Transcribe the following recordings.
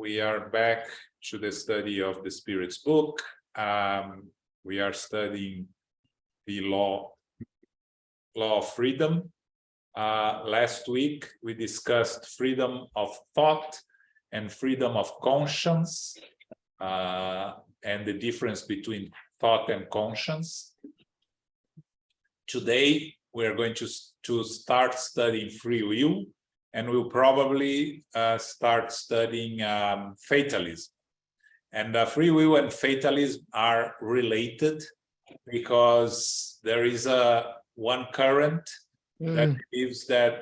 we are back to the study of the Spirit's book. We are studying the law of freedom. Last week, we discussed freedom of thought and freedom of conscience, and the difference between thought and conscience. Today, we're going to start studying free will, and we'll probably start studying fatalism. And free will and fatalism are related because there is one current that believes that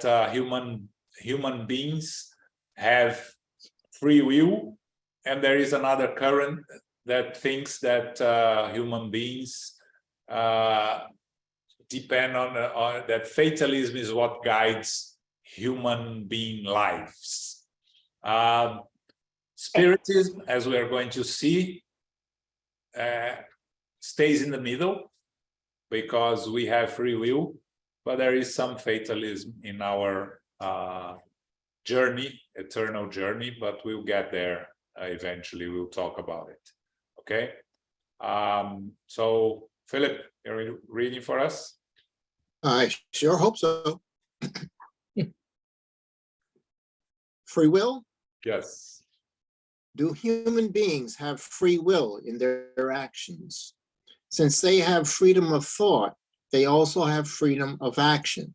human beings have free will, and there is another current that thinks that human beings depend on that fatalism is what guides human being lives. Spiritism, as we are going to see, stays in the middle because we have free will, but there is some fatalism in our journey, eternal journey, but we'll get there eventually. We'll talk about it. Okay. So, Philip, you're reading for us? I sure hope so. Free will? Yes. Do human beings have free will in their actions? Since they have freedom of thought, they also have freedom of action.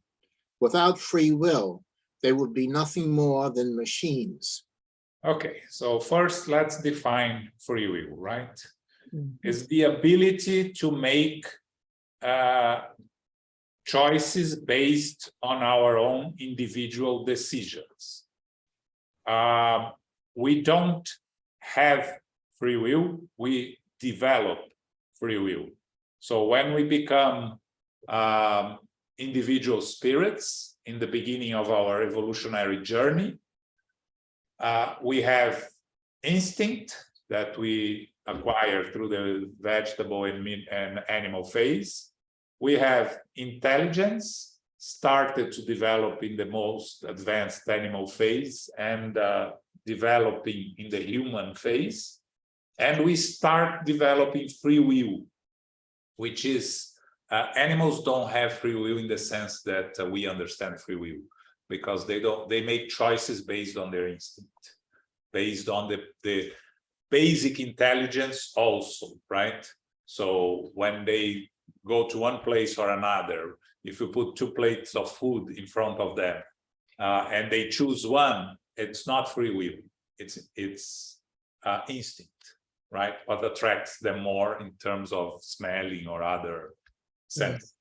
Without free will, they would be nothing more than machines. Okay, so first let's define free will, right? It's the ability to make choices based on our own individual decisions. We don't have free will, we develop free will. So when we become individual spirits in the beginning of our evolutionary journey, we have instinct that we acquire through the vegetable and animal phase. We have intelligence started to develop in the most advanced animal phase and developing in the human phase. And we start developing free will, which is animals don't have free will in the sense that we understand free will, because they make choices based on their instinct, based on the basic intelligence also, right? So when they go to one place or another, if you put two plates of food in front of them and they choose one, it's not free will, it's instinct, right? What attracts them more in terms of smelling or other senses.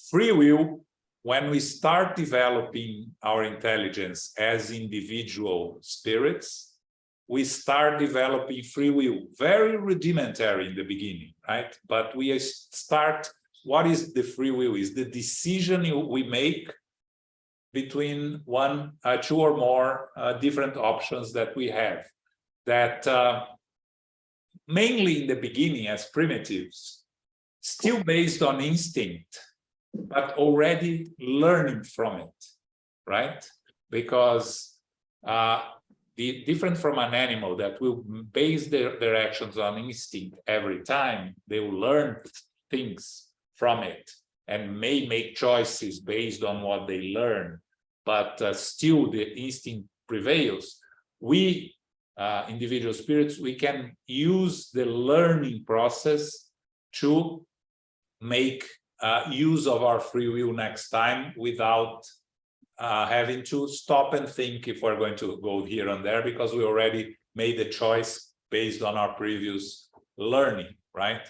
Free will, when we start developing our intelligence as individual spirits, we start developing free will, very rudimentary in the beginning, right? But we start, what is the free will? Is the decision we make between two or more different options that we have, that mainly in the beginning as primitives, still based on instinct, but already learning from it, right? Because different from an animal that will base their actions on instinct every time, they will learn things from it and may make choices based on what they learn, but still the instinct prevails. We, individual spirits, we can use the learning process to make use of our free will next time without having to stop and think if we're going to go here and there, because we already made a choice based on our previous learning, right?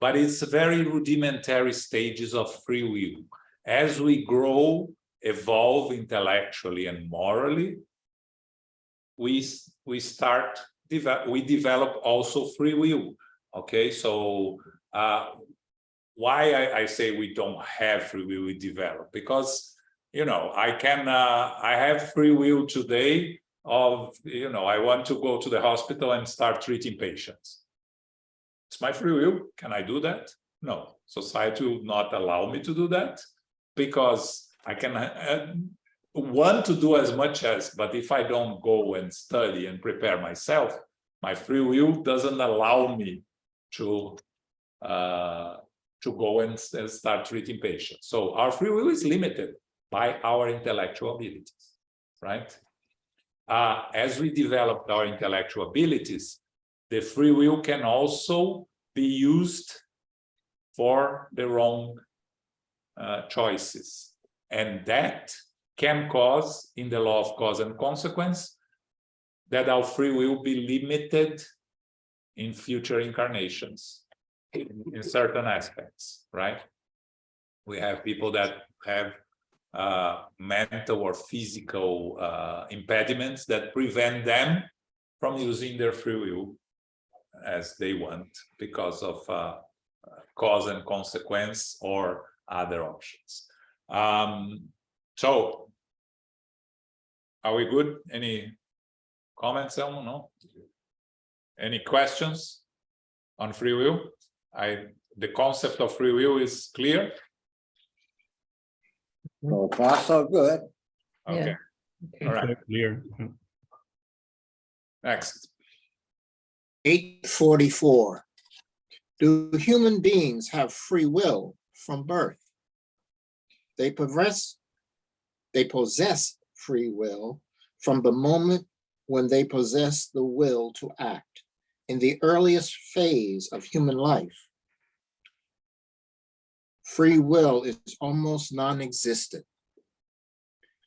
But it's very rudimentary stages of free will. As we grow, evolve intellectually and morally, we develop also free will. Okay, so why I say we don't have free will, we develop? Because I have free will today of, I want to go to the hospital and start treating patients. It's my free will. Can I do that? No. Society will not allow me to do that because I can want to do as much as, but if I don't go and study and prepare myself, my free will doesn't allow me to go and start treating patients. So our free will is limited by our intellectual abilities, right? As we developed our intellectual abilities, the free will can also be used for the wrong choices. And that can cause, in the law of cause and consequence, that our free will be limited in future incarnations in certain aspects, right? We have people that have mental or physical impediments that prevent them from using their free will as they want because of cause and consequence or other options. So, are we good? Any comments, Elmo? No? Any questions on free will? The concept of free will is clear? So far, so good. Okay. All right. Clear. Next. 844. Do human beings have free will from birth? They possess free will from the moment when they possess the will to act. In the earliest phase of human life, free will is almost non-existent.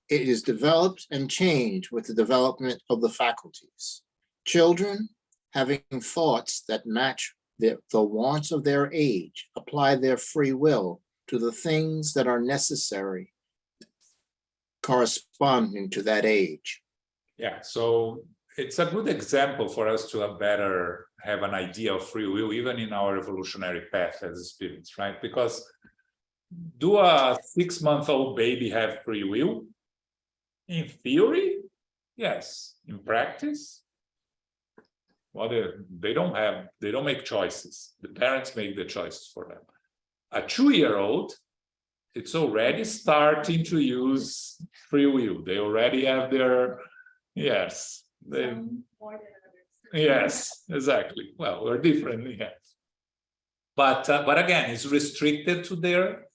It is developed and changed with the development of the faculties. Children, having thoughts that match the wants of their age, apply their free will to the things that are necessary corresponding to that age. Yeah, so it's a good example for us to have an idea of free will, even in our evolutionary path as spirits, right? Because do a 6-month-old baby have free will? In theory, yes. In practice, well, they don't make choices. The parents make the choices for them. A 2-year-old, it's already starting to use free will. They already have their, yes. Yes, exactly. Well, we're different, yes. But again, it's restricted to the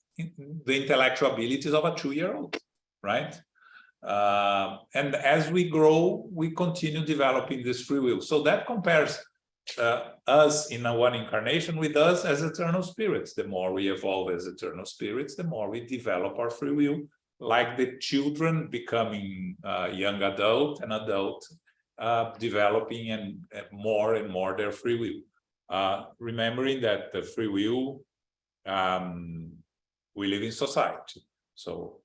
intellectual abilities of a 2-year-old, right? And as we grow, we continue developing this free will. So that compares us in one incarnation with us as eternal spirits. The more we evolve as eternal spirits, the more we develop our free will, like the children becoming young adult and adult, developing and more their free will. Remembering that the free will, we live in society. So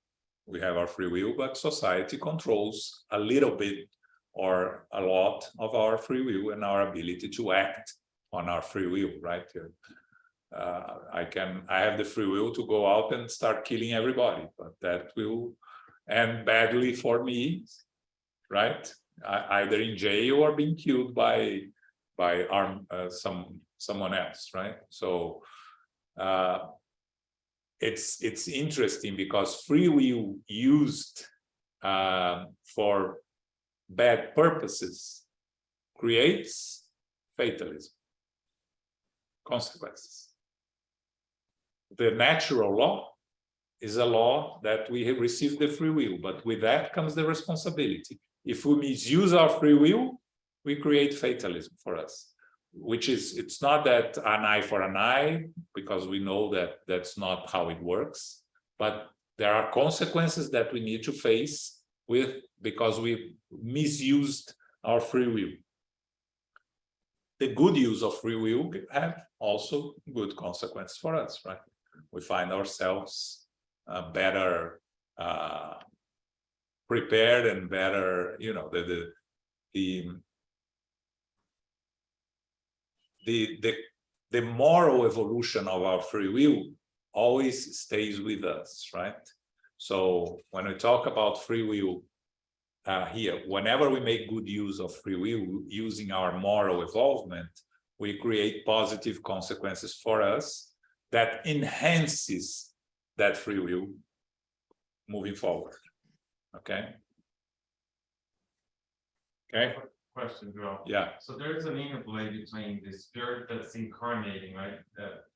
we have our free will, but society controls a little bit or a lot of our free will and our ability to act on our free will, right? I have the free will to go out and start killing everybody, but that will end badly for me, right? Either in jail or being killed by someone else, right? So it's interesting because free will used for bad purposes creates fatalism, consequences. The natural law is a law that we have received the free will, but with that comes the responsibility. If we misuse our free will, we create fatalism for us, which is, it's not that an eye for an eye, because we know that that's not how it works, but there are consequences that we need to face with because we misused our free will. The good use of free will have also good consequences for us, right? We find ourselves better prepared and better, you know, the moral evolution of our free will always stays with us, right? So when we talk about free will here, whenever we make good use of free will using our moral evolvement, we create positive consequences for us that enhances that free will moving forward. Okay. Okay. Question, Joe. Yeah. So there's an interplay between the spirit that's incarnating, right?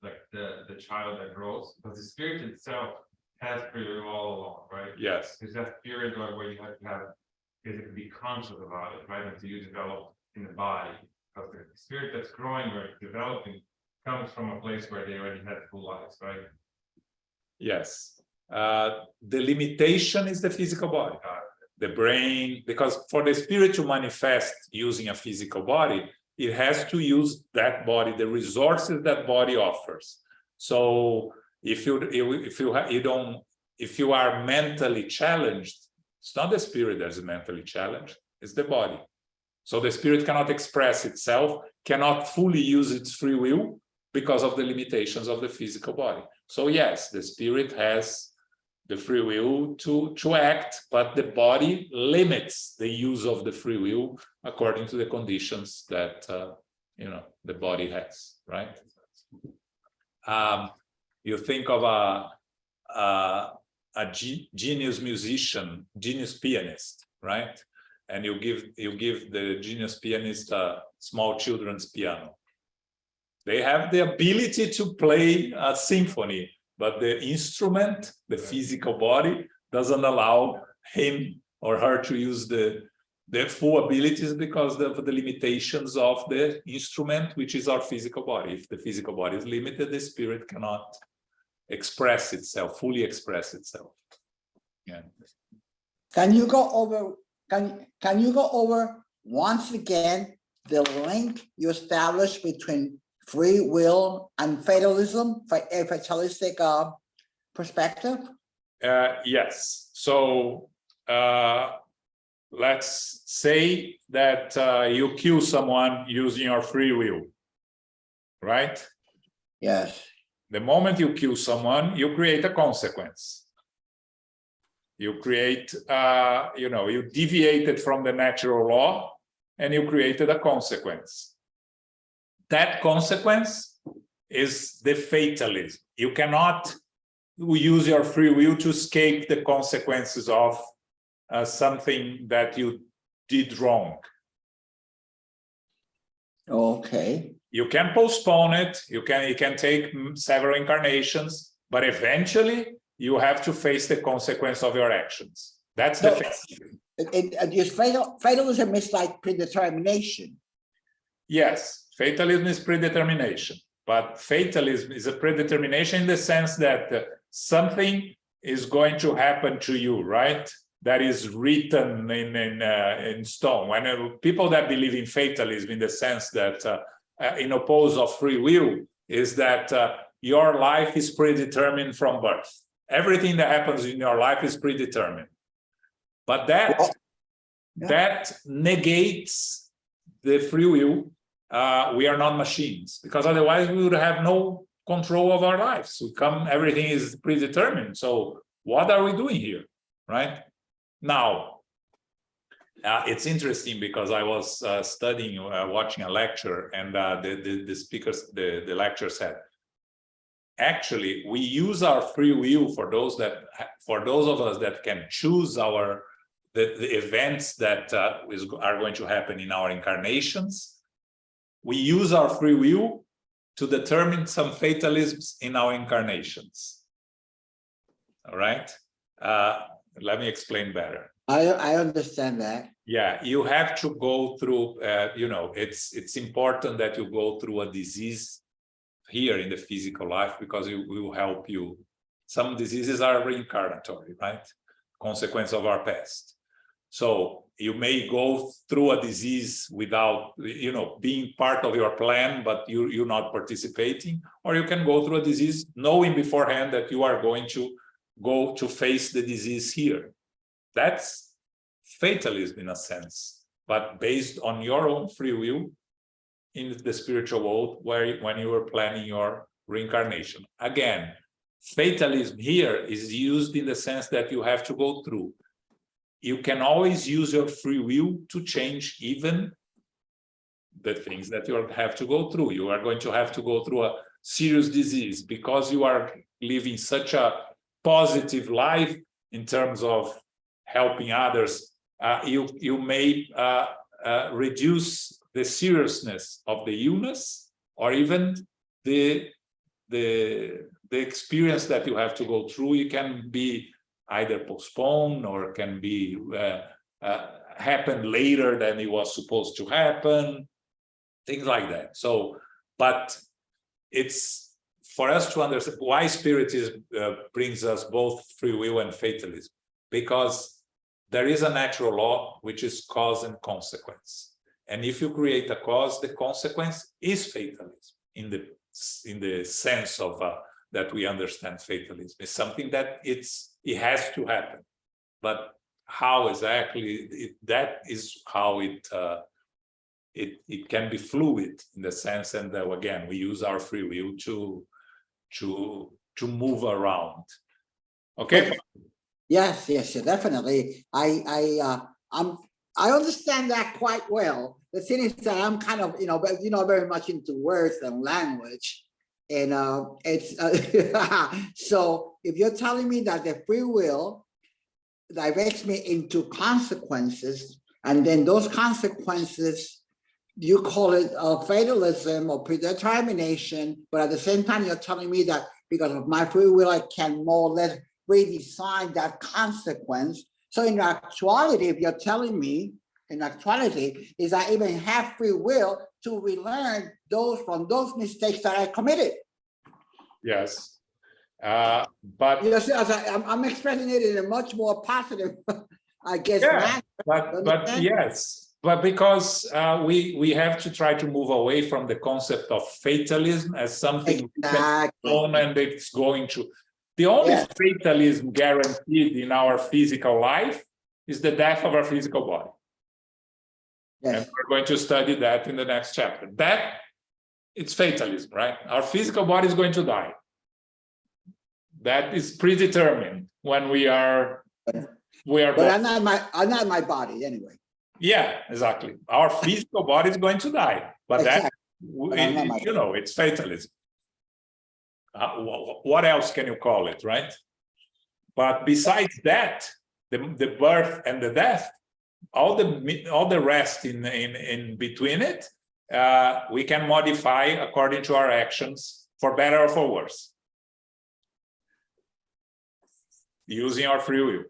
Like the child that grows, but the spirit itself has free will all along, right? Yes. There's that period where you have to have basically be conscious about it, right? Until you develop in the body. Because the spirit that's growing or developing comes from a place where they already had full lives, right? Yes. The limitation is the physical body, the brain, because for the spirit to manifest using a physical body, it has to use that body, the resources that body offers. So if you are mentally challenged, it's not the spirit that is mentally challenged, it's the body. So the spirit cannot express itself, cannot fully use its free will because of the limitations of the physical body. So yes, the spirit has the free will to act, but the body limits the use of the free will according to the conditions that the body has, right? You think of a genius musician, genius pianist, right? And you give the genius pianist a small children's piano. They have the ability to play a symphony, but the instrument, the physical body, doesn't allow him or her to use the full abilities because of the limitations of the instrument, which is our physical body. If the physical body is limited, the spirit cannot express itself, fully express itself. Yeah. Can you go over once again the link you established between free will and fatalism, a fatalistic perspective? Yes. So let's say that you kill someone using your free will, right? Yes. The moment you kill someone, you create a consequence. You create, you deviated from the natural law and you created a consequence. That consequence is the fatalism. You cannot use your free will to escape the consequences of something that you did wrong. Okay. You can postpone it. It can take several incarnations, but eventually you have to face the consequence of your actions. That's the Fatalism is like predetermination. Yes, fatalism is predetermination, but fatalism is a predetermination in the sense that something is going to happen to you, right? That is written in stone. When people that believe in fatalism in the sense that in oppose of free will is that your life is predetermined from birth. Everything that happens in your life is predetermined. But that negates the free will. We are not machines, because otherwise we would have no control of our lives. Everything is predetermined. So what are we doing here, right? Now, it's interesting because I was studying, watching a lecture, and the lecture said, actually, we use our free will for those of us that can choose the events that are going to happen in our incarnations. We use our free will to determine some fatalisms in our incarnations. All right. Let me explain better. I understand that. Yeah, you have to go through, it's important that you go through a disease here in the physical life, because it will help you. Some diseases are reincarnatory, right? Consequence of our past. So you may go through a disease without, being part of your plan, but you're not participating, or you can go through a disease knowing beforehand that you are going to go to face the disease here. That's fatalism in a sense, but based on your own free will in the spiritual world, when you were planning your reincarnation. Again, fatalism here is used in the sense that you have to go through. You can always use your free will to change even the things that you have to go through. You are going to have to go through a serious disease because you are living such a positive life in terms of helping others, you may reduce the seriousness of the illness, or even the experience that you have to go through. You can be either postponed or can be happen later than it was supposed to happen, things like that. So, but it's for us to understand why Spiritism brings us both free will and fatalism, because there is a natural law which is cause and consequence. And if you create a cause, the consequence is fatalism in the sense of that we understand fatalism. It's something that it has to happen, but how exactly that is how it can be fluid in the sense, and that again we use our free will to move around. Okay. Yes, definitely. I understand that quite well. The thing is that I'm kind of, very much into words and language. And it's so if you're telling me that the free will directs me into consequences, and then those consequences, you call it fatalism or predetermination, but at the same time, you're telling me that because of my free will, I can more or less redesign that consequence. So in actuality, if you're telling me, in actuality, is I even have free will to relearn from those mistakes that I committed. Yes, but yes, I'm expressing it in a much more positive, I guess. yeah, but yes, but because we have to try to move away from the concept of fatalism as something Exactly. and it's going to. The only fatalism guaranteed in our physical life is the death of our physical body. Yes. And we're going to study that in the next chapter. That it's fatalism, right? Our physical body is going to die. That is predetermined when we are. But born. I'm not my body anyway. Yeah, exactly. Our physical body is going to die, but Exactly. that it's fatalism. What else can you call it, right? But besides that, the birth and the death, all the rest in between it, we can modify according to our actions for better or for worse, using our free will.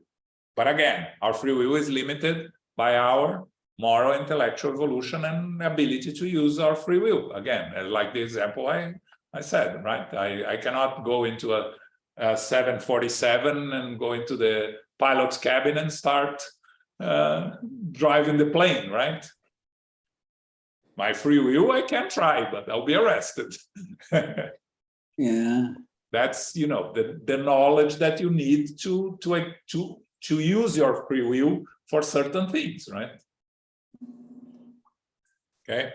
But again, our free will is limited by our moral, intellectual evolution and ability to use our free will. Again, like the example I said, right? I cannot go into a 747 and go into the pilot's cabin and start driving the plane, right? My free will, I can try, but I'll be arrested. Yeah. That's the knowledge that you need to use your free will for certain things, right? Okay.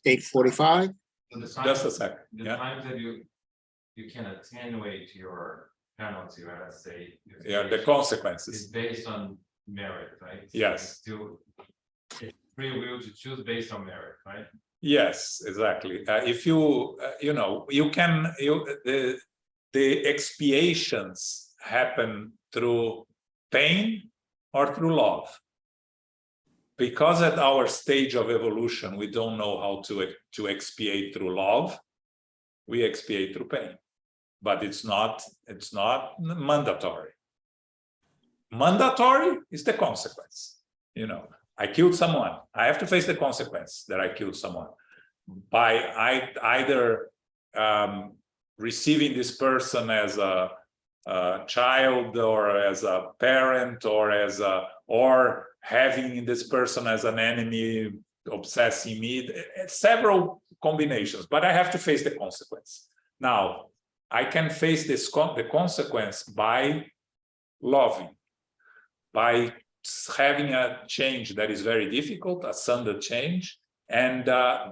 8:45. Just a second. The Yeah. times that you can attenuate your penalty, right? Let's say. Yeah, the Is consequences. based on merit, right? So Yes. it's still free will to choose based on merit, right? Yes, exactly. If you the expiations happen through pain or through love. Because at our stage of evolution, we don't know how to expiate through love. We expiate through pain, but it's not mandatory. Mandatory is the consequence. I killed someone. I have to face the consequence that I killed someone by either receiving this person as a child or as a parent or having this person as an enemy, obsessing me, several combinations, but I have to face the consequence. Now, I can face the consequence by loving, by having a change that is very difficult, a sudden change, and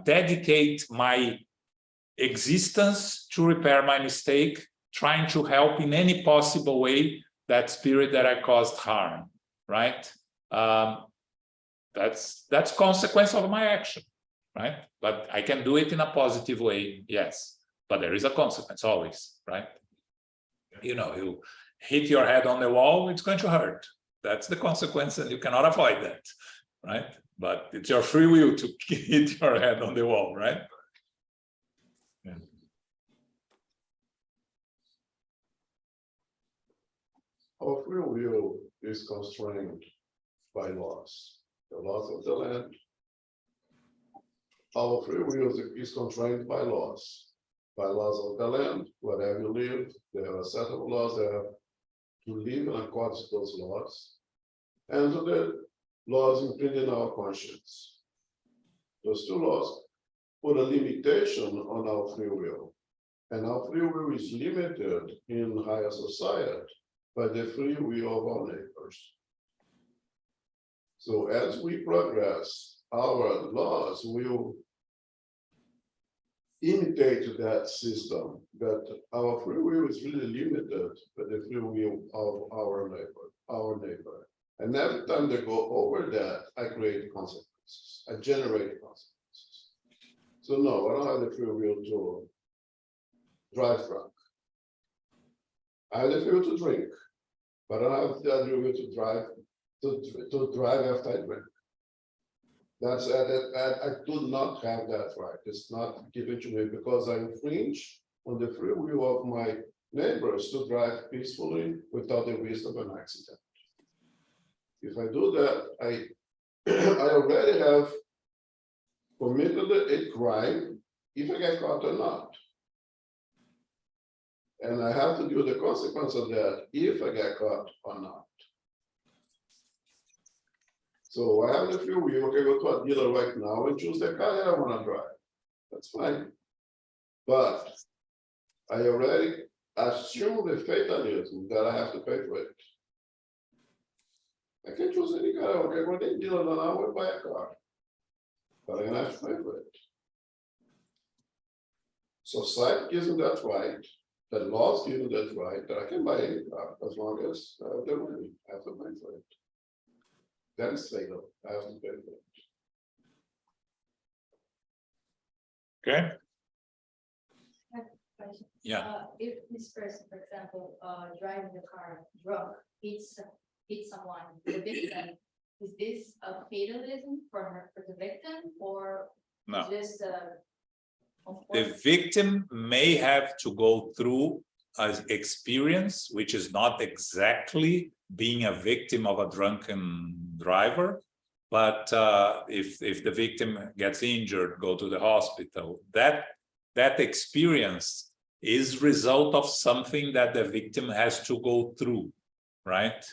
dedicate my existence to repair my mistake, trying to help in any possible way that spirit that I caused harm, right? That's consequence of my action, right? But I can do it in a positive way, yes. But there is a consequence always, right? hit your head on the wall, it's going to hurt. That's the consequence, and you cannot avoid that, right? But it's your free will to hit your head on the wall, right? Yeah. Our free will is constrained by laws, the laws of the land. Our free will is constrained by laws of the land. Wherever you live, there are a set of laws that have to live in accordance to those laws, and to the laws imprinted in our conscience. Those two laws put a limitation on our free will, and our free will is limited in higher society by the free will of our neighbors. So as we progress, our laws will imitate that system, that our free will is really limited by the free will of our neighbor. And every time they go over that, I create consequences, I generate consequences. So no, I don't have the free will to drive drunk. I have the free will to drink, but I don't have the free will to drive after I drink. That's I do not have that right. It's not given to me because I infringe on the free will of my neighbors to drive peacefully without the risk of an accident. If I do that, I already have committed a crime, if I get caught or not. And I have to deal with the consequence of that if I get caught or not. So I have the free will, okay, go to a dealer right now and choose the car that I want to drive. That's fine. But I already assume the fatalism that I have to pay for it. I can choose any car, okay, go to the dealer and I will buy a car. But I'm gonna have to pay for it. Society gives me that right, the laws give me that right, that I can buy any car as long as I have the money, I have to pay for it. That is fatal. I have to pay for it. Okay. Question. Yeah. If this person, for example, driving the car drunk, hits someone, the victim, is this a fatalism for the victim, or No. just The victim may have to go through an experience which is not exactly being a victim of a drunken driver, but if the victim gets injured, go to the hospital, that experience is result of something that the victim has to go through, right?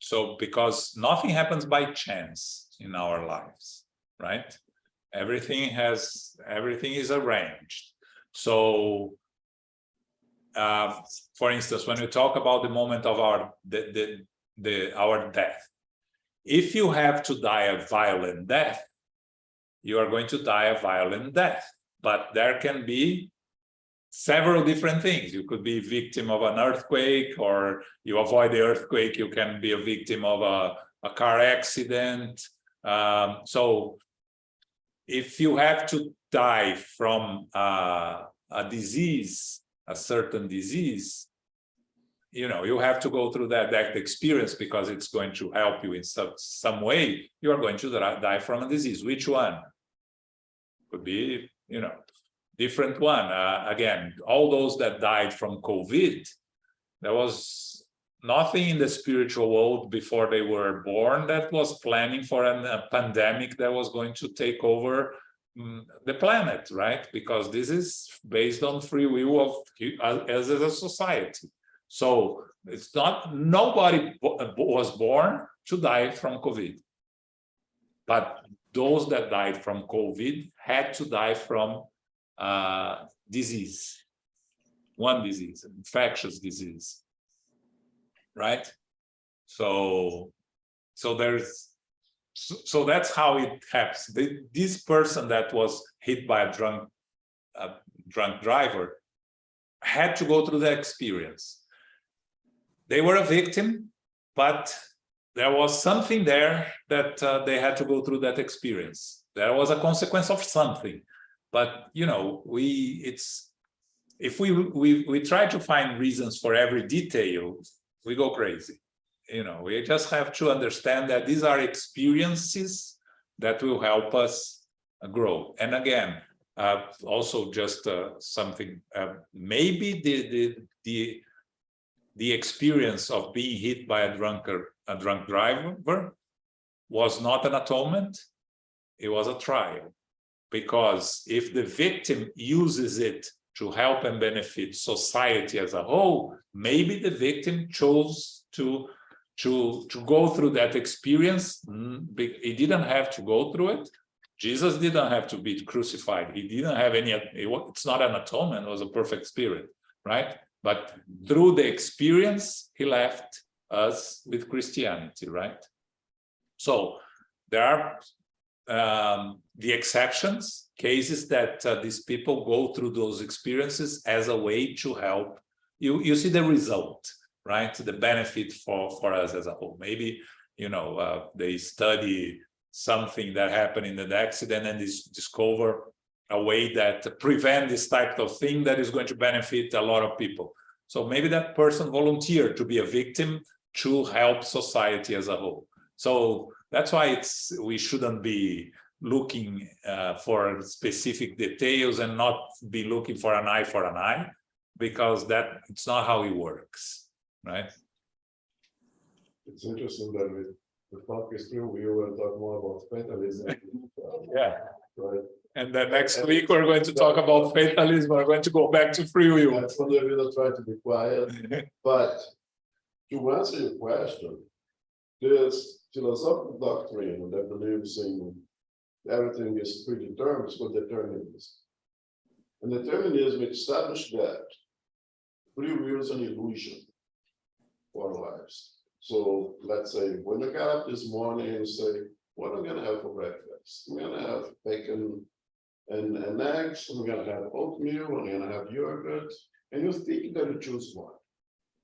So because nothing happens by chance in our lives, right? Everything is arranged. So for instance, when we talk about the moment of our death, if you have to die a violent death, you are going to die a violent death. But there can be several different things. You could be victim of an earthquake, or you avoid the earthquake, you can be a victim of a car accident. So if you have to die from a disease, a certain disease, you know, you have to go through that experience because it's going to help you in some way. You are going to die from a disease. Which one? Could be, you know, different one. Again, all those that died from COVID, there was nothing in the spiritual world before they were born that was planning for a pandemic that was going to take over the planet, right? Because this is based on free will of as a society. So it's not, nobody was born to die from COVID, but those that died from COVID had to die from disease, one disease, infectious disease, right? So that's how it happens. This person that was hit by a drunk driver had to go through the experience. They were a victim, but there was something there that they had to go through that experience. There was a consequence of something, but you know, it's if we try to find reasons for every detail, we go crazy. You know, we just have to understand that these are experiences that will help us grow. And again, also just something, maybe the experience of being hit by a drunk driver was not an atonement, it was a trial. Because if the victim uses it to help and benefit society as a whole, maybe the victim chose to go through that experience. He didn't have to go through it. Jesus didn't have to be crucified. He didn't have any, it's not an atonement, it was a perfect spirit, right? But through the experience, he left us with Christianity, right? So there are the exceptions, cases that these people go through those experiences as a way to help. You see the result, right? The benefit for us as a whole. Maybe, you know, they study something that happened in an accident and discover a way that prevent this type of thing that is going to benefit a lot of people. So maybe that person volunteered to be a victim to help society as a whole. So that's why we shouldn't be looking for specific details and not be looking for an eye, because it's not how it works, right? It's interesting that the talk is through, we will talk more about fatalism. Yeah. Right. And then next week we're going to talk about fatalism. We're going to go back to free will. That's when we will try to be quiet. But to answer your question, there's philosophical doctrine that believes in everything is predetermined, it's called determinism. And determinism established that free will is an illusion for our lives. So let's say when you get up this morning and say, what am I gonna have for breakfast? I'm gonna have bacon and eggs, I'm gonna have oatmeal, I'm gonna have yogurt, and you think that you choose one.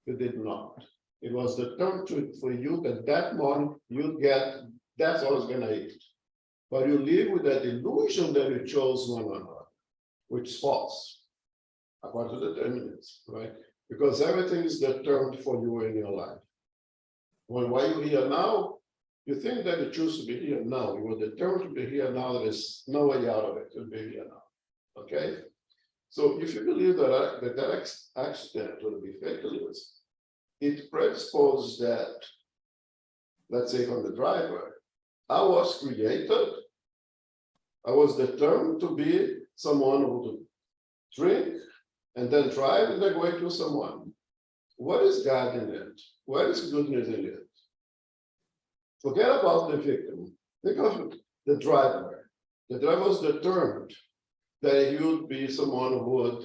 You did not. It was determined for you that morning you get, that's all it's gonna eat. But you live with that illusion that you chose one or not, which is false, according to determinism, right? Because everything is determined for you in your life. When why you're here now, you think that you choose to be here now. You were determined to be here now. There's no way out of it. You'll be here now. Okay. So if you believe that accident will be fatalism, it predisposes that, let's say from the driver, I was created. I was determined to be someone who would drink and then drive and then go into someone. What is God in it? What is goodness in it? Forget about the victim. Think of the driver. The driver was determined that he would be someone who would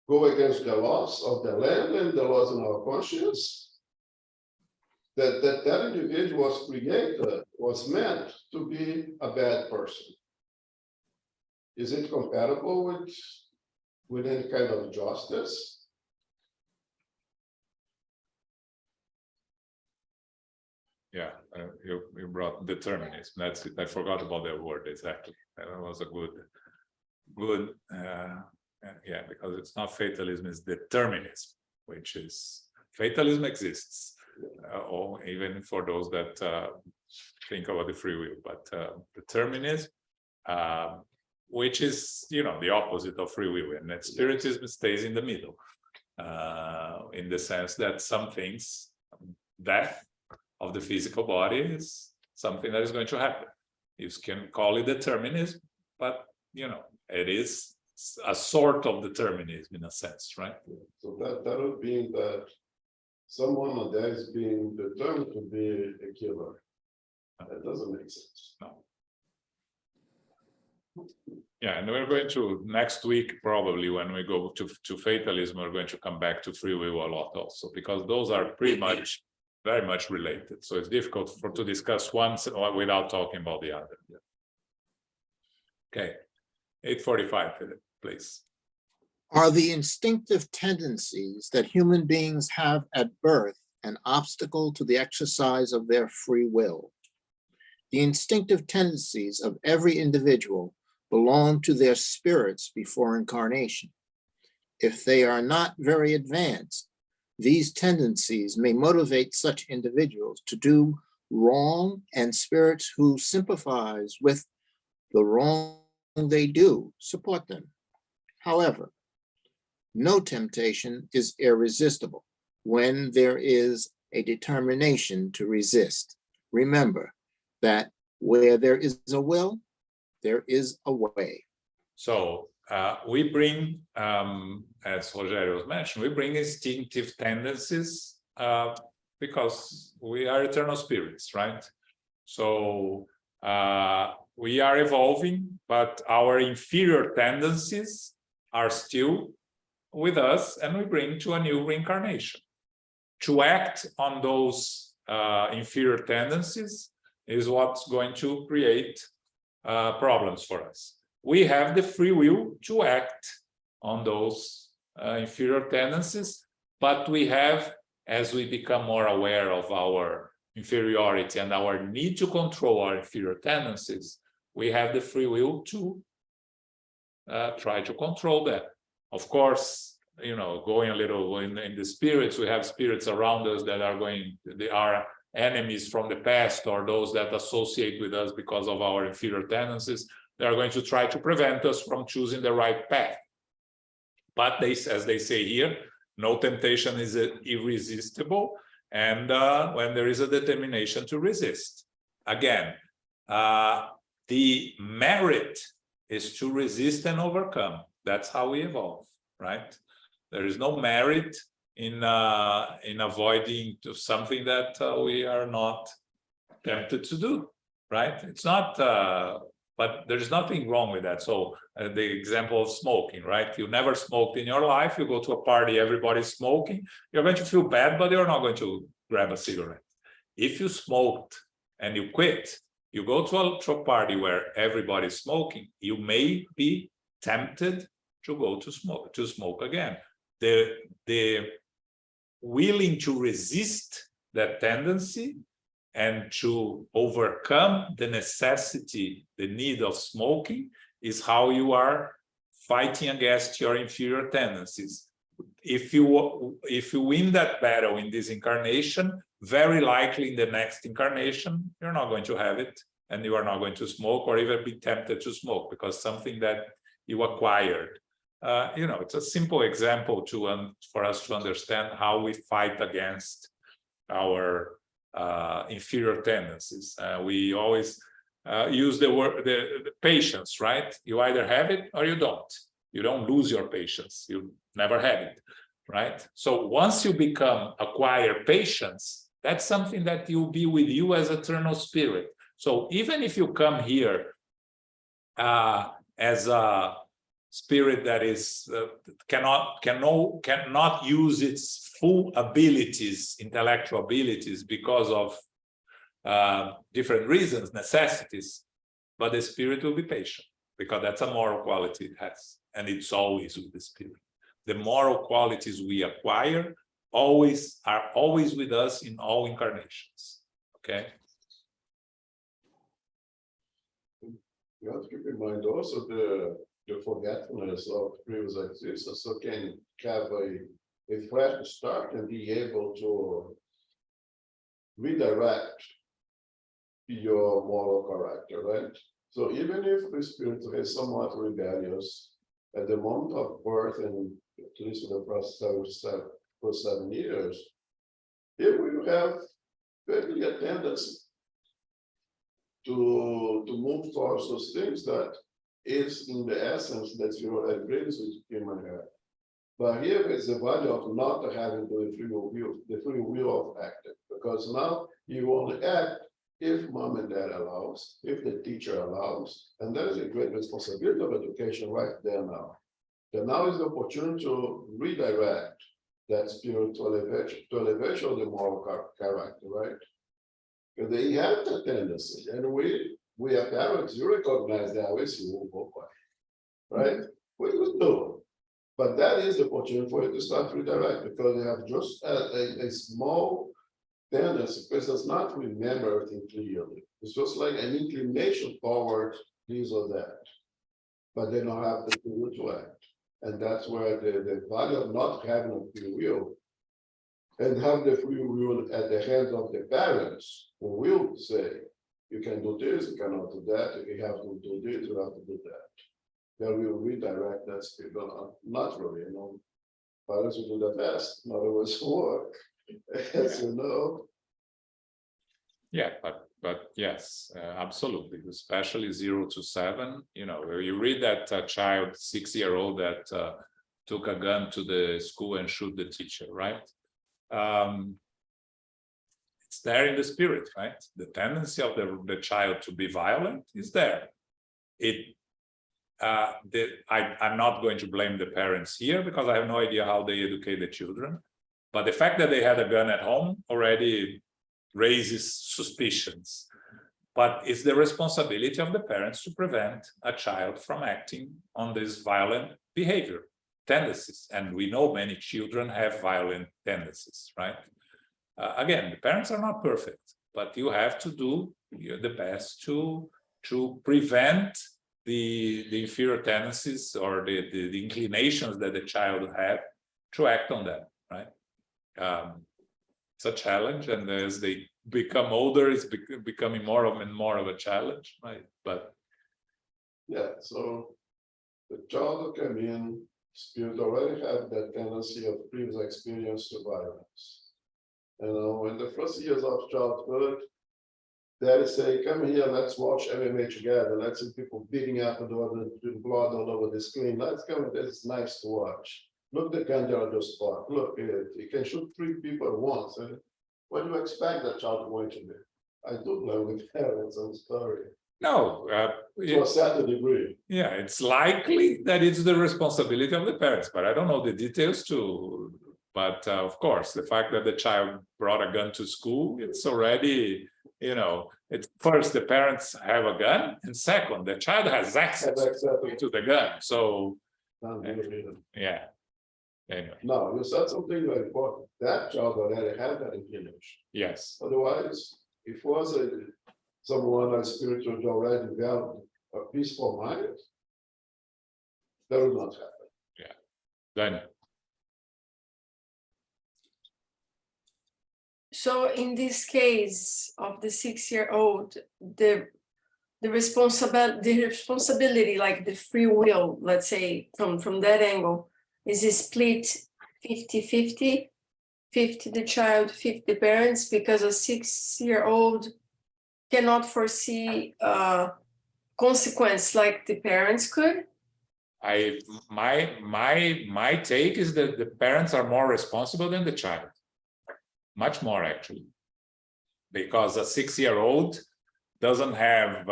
go against the laws of the land and the laws in our conscience. That individual was created, was meant to be a bad person. Is it compatible with any kind of justice? Yeah, you brought determinism. That's it. I forgot about that word exactly. That was a good. Yeah, because it's not fatalism, it's determinism, which is fatalism exists, or even for those that think about the free will, but determinism, which is, you know, the opposite of free will, and that spiritism stays in the middle, in the sense that some things, death of the physical body is something that is going to happen. You can call it determinism, but you know, it is a sort of determinism in a sense, right? So that would mean that someone that is being determined to be a killer. That doesn't make sense. No. Yeah, and we're going to next week, probably when we go to fatalism, we're going to come back to free will a lot also, because those are pretty much very much related. So it's difficult to discuss one without talking about the other. Okay, 8:45, Philip, please. Are the instinctive tendencies that human beings have at birth an obstacle to the exercise of their free will? The instinctive tendencies of every individual belong to their spirits before incarnation. If they are not very advanced, these tendencies may motivate such individuals to do wrong, and spirits who sympathize with the wrong they do support them. However, no temptation is irresistible when there is a determination to resist. Remember that where there is a will, there is a way. So we bring, as Rogério was mentioned, we bring instinctive tendencies because we are eternal spirits, right? So we are evolving, but our inferior tendencies are still with us, and we bring to a new reincarnation. To act on those inferior tendencies is what's going to create problems for us. We have the free will to act on those inferior tendencies, but we have, as we become more aware of our inferiority and our need to control our inferior tendencies, we have the free will to try to control that. Of course, you know, going a little in the spirits, we have spirits around us that are they are enemies from the past, or those that associate with us because of our inferior tendencies. They are going to try to prevent us from choosing the right path. But as they say here, no temptation is irresistible, and when there is a determination to resist. Again, the merit is to resist and overcome. That's how we evolve, right? There is no merit in avoiding something that we are not tempted to do, right? It's not, but there's nothing wrong with that. So the example of smoking, right? You never smoked in your life. You go to a party, everybody's smoking. You're going to feel bad, but you're not going to grab a cigarette. If you smoked and you quit, you go to a party where everybody's smoking, you may be tempted to go to smoke again. The willing to resist that tendency and to overcome the necessity, the need of smoking, is how you are fighting against your inferior tendencies. If you win that battle in this incarnation, very likely in the next incarnation, you're not going to have it, and you are not going to smoke or even be tempted to smoke, because something that you acquired. You know, it's a simple example for us to understand how we fight against our inferior tendencies. We always use the word the patience, right? You either have it or you don't. You don't lose your patience. You never had it, right? So once you acquire patience, that's something that will be with you as eternal spirit. So even if you come here as a spirit that is cannot use its full abilities, intellectual abilities, because of different reasons, necessities, but the spirit will be patient, because that's a moral quality it has, and it's always with the spirit. The moral qualities we acquire are always with us in all incarnations. Okay. You have to keep in mind also the forgetfulness of previous existence, so can have a fresh start and be able to redirect your moral character, right? So even if the spirit is somewhat rebellious at the moment of birth, and at least for the first 7 years, it will have really a tendency to move towards those things that is in the essence that you already raised with human head. But here is the value of not having the free will of acting, because now you only act if mom and dad allows, if the teacher allows, and that is a great responsibility of education right there now. And now is the opportunity to redirect that spirit to elevation of the moral character, right? Because they have that tendency, and we are parents, you recognize that we see right? We would do. But that is the opportunity for you to start redirect, because they have just a small tendency, because does not remember everything clearly. It's just like an inclination toward this or that, but they don't have the will to act. And that's where the value of not having a free will and have the free will at the hands of the parents who will say, you can do this, you cannot do that, you have to do this, you have to do that. They will redirect that people naturally, you know. Parents will do the best, in other words, work, as you know. Yeah, but yes, absolutely, especially 0 to 7. You know, you read that child, 6-year-old that took a gun to the school and shoot the teacher, right? It's there in the spirit, right? The tendency of the child to be violent is there. I'm not going to blame the parents here because I have no idea how they educate the children. But the fact that they had a gun at home already raises suspicions. But it's the responsibility of the parents to prevent a child from acting on this violent behavior, tendencies. And we know many children have violent tendencies, right? Again, the parents are not perfect, but you have to do the best to prevent the inferior tendencies or the inclinations that the child have to act on them, right? It's a challenge, and as they become older, it's becoming more and more of a challenge, right? But yeah, so the child who come in, spirit already have that tendency of previous experience to violence. You know, in the first years of childhood, they say, come here, let's watch MMA together. Let's see people beating up and the blood all over the screen. Let's come, it's nice to watch. Look, the gun there just fought. Look, you can shoot 3 people at once. And what do you expect that child going to do? I do blame with parents, I'm sorry. no, To a certain degree. yeah, it's likely that it's the responsibility of the parents, but I don't know the details too. But of course, the fact that the child brought a gun to school, it's already, you know, it's first the parents have a gun, and second, the child has access to the gun. So, yeah. Anyway, No, you said something very important. That child already had that inclination. yes. Otherwise, if was someone as spiritual already developed a peaceful mind, that would not happen. Then So in this case of the 6-year-old, the responsibility, like the free will, let's say from that angle, is it split 50-50, 50 the child, 50 the parents, because a 6-year-old cannot foresee consequence like the parents could? my take is that the parents are more responsible than the child. Much more, actually, because a 6-year-old doesn't have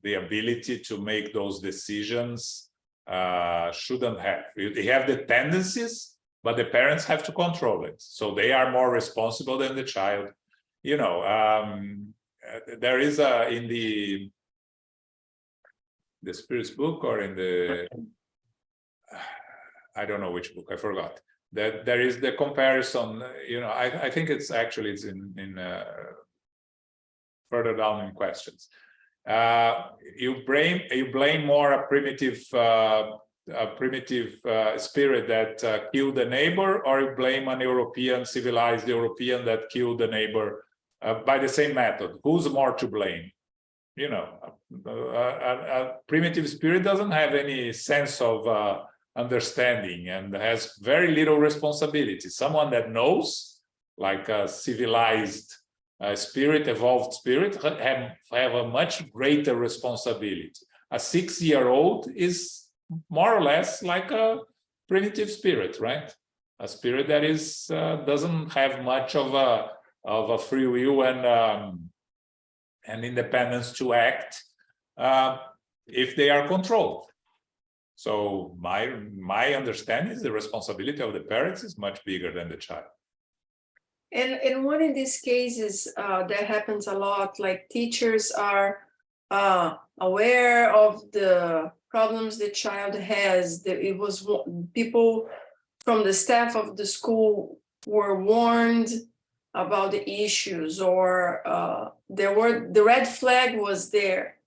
the ability to make those decisions, shouldn't have. They have the tendencies, but the parents have to control it. So they are more responsible than the child. You know, there is in the Spirit's book, or in the, I don't know which book, I forgot. That there is the comparison, you know, I think it's actually it's in further down in questions. You blame more a primitive spirit that killed the neighbor, or you blame an European, civilized European that killed the neighbor by the same method. Who's more to blame? You know, a primitive spirit doesn't have any sense of understanding and has very little responsibility. Someone that knows, like a civilized spirit, evolved spirit, have a much greater responsibility. A 6-year-old is more or less like a primitive spirit, right? A spirit that is doesn't have much of a free will and independence to act if they are controlled. So my understanding is the responsibility of the parents is much bigger than the child. And one of these cases that happens a lot, like teachers are aware of the problems the child has. It was people from the staff of the school were warned about the issues, or the red flag was there.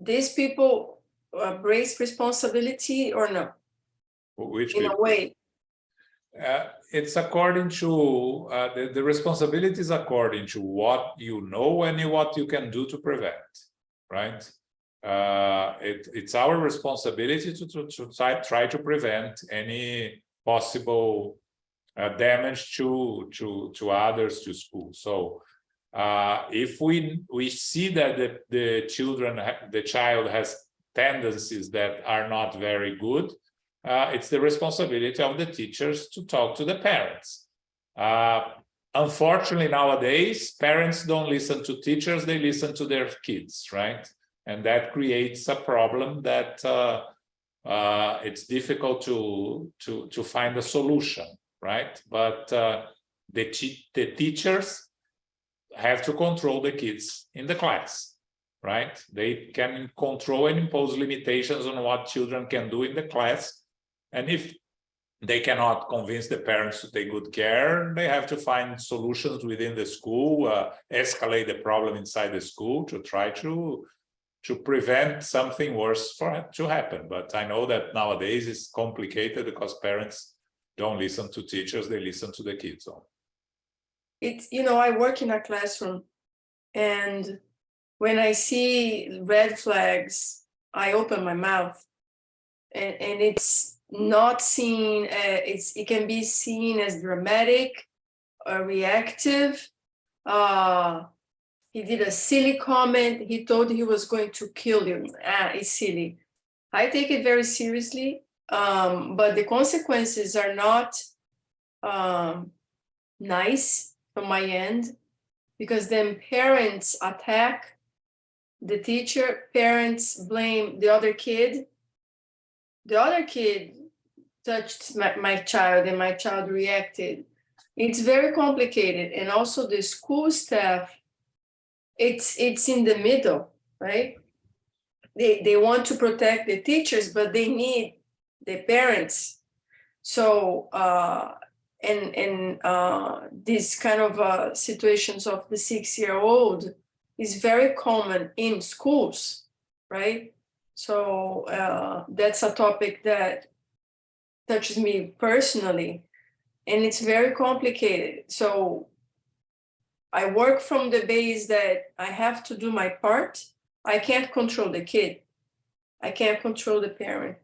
These people embrace responsibility or no? Which in a people? way. It's according to the responsibility is according to what you know and what you can do to prevent, right? It's our responsibility to try to prevent any possible damage to others, to school. So if we see that the child has tendencies that are not very good, it's the responsibility of the teachers to talk to the parents. Unfortunately, nowadays, parents don't listen to teachers, they listen to their kids, right? And that creates a problem that it's difficult to find a solution, right? But the teachers have to control the kids in the class, right? They can control and impose limitations on what children can do in the class. And if they cannot convince the parents to take good care, they have to find solutions within the school, escalate the problem inside the school to try to prevent something worse to happen. But I know that nowadays it's complicated because parents don't listen to teachers, they listen to the kids. It's, I work in a classroom, and when I see red flags, I open my mouth, and it's not seen, it can be seen as dramatic or reactive. He did a silly comment. He told he was going to kill you. It's silly. I take it very seriously, but the consequences are not nice from my end, because then parents attack the teacher, parents blame the other kid. The other kid touched my child and my child reacted. It's very complicated. And also the school staff, it's in the middle, right? They want to protect the teachers, but they need the parents. So, these kind of situations of the 6-year-old is very common in schools, right? So that's a topic that touches me personally, and it's very complicated. So I work from the base that I have to do my part. I can't control the kid. I can't control the parent,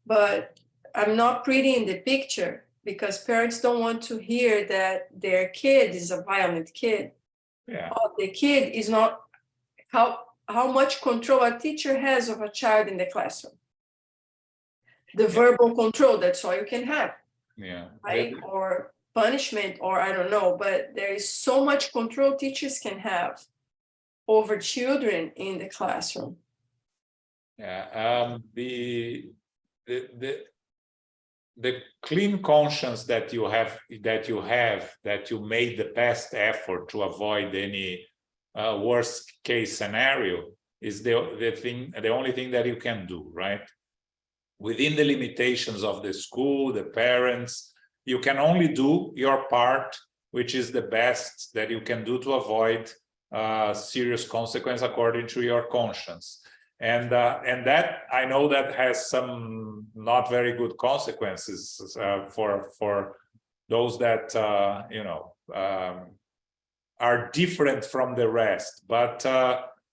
but I'm not pretty in the picture because parents don't want to hear that their kid is a violent kid. Yeah. Or the kid is not, how much control a teacher has of a child in the classroom. The verbal control, that's all you can have. Yeah. Right? Or punishment, or I don't know, but there is so much control teachers can have over children in the classroom. Yeah. The clean conscience that you made the best effort to avoid any worst case scenario is the only thing that you can do, right? Within the limitations of the school, the parents, you can only do your part, which is the best that you can do to avoid serious consequence according to your conscience. And that I know that has some not very good consequences for those that are different from the rest. But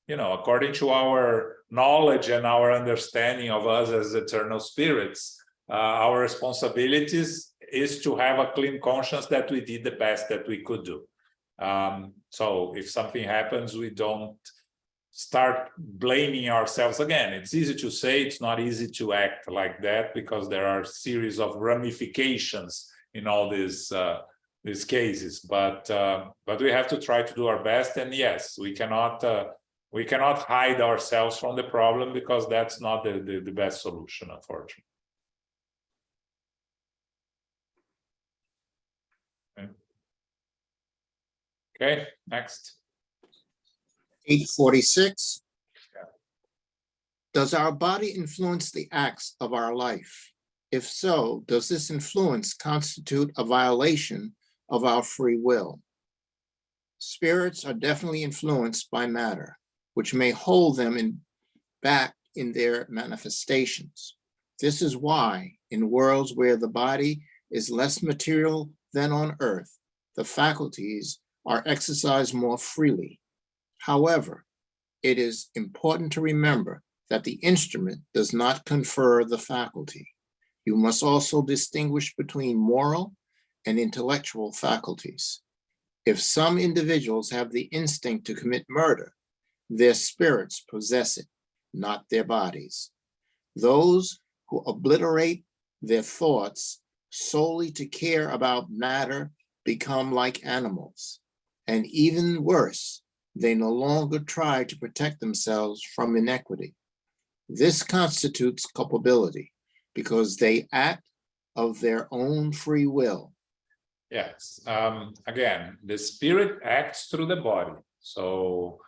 according to our knowledge and our understanding of us as eternal spirits, our responsibilities is to have a clean conscience that we did the best that we could do. So if something happens, we don't start blaming ourselves again. It's easy to say, it's not easy to act like that because there are a series of ramifications in all these cases. But we have to try to do our best. And yes, we cannot hide ourselves from the problem because that's not the best solution, unfortunately. Okay, next. 846. Does our body influence the acts of our life? If so, does this influence constitute a violation of our free will? Spirits are definitely influenced by matter, which may hold them back in their manifestations. This is why in worlds where the body is less material than on earth, the faculties are exercised more freely. However, it is important to remember that the instrument does not confer the faculty. You must also distinguish between moral and intellectual faculties. If some individuals have the instinct to commit murder, their spirits possess it, not their bodies. Those who obliterate their thoughts solely to care about matter become like animals. And even worse, they no longer try to protect themselves from inequity. This constitutes culpability because they act of their own free will. Yes, again, the spirit acts through the body. So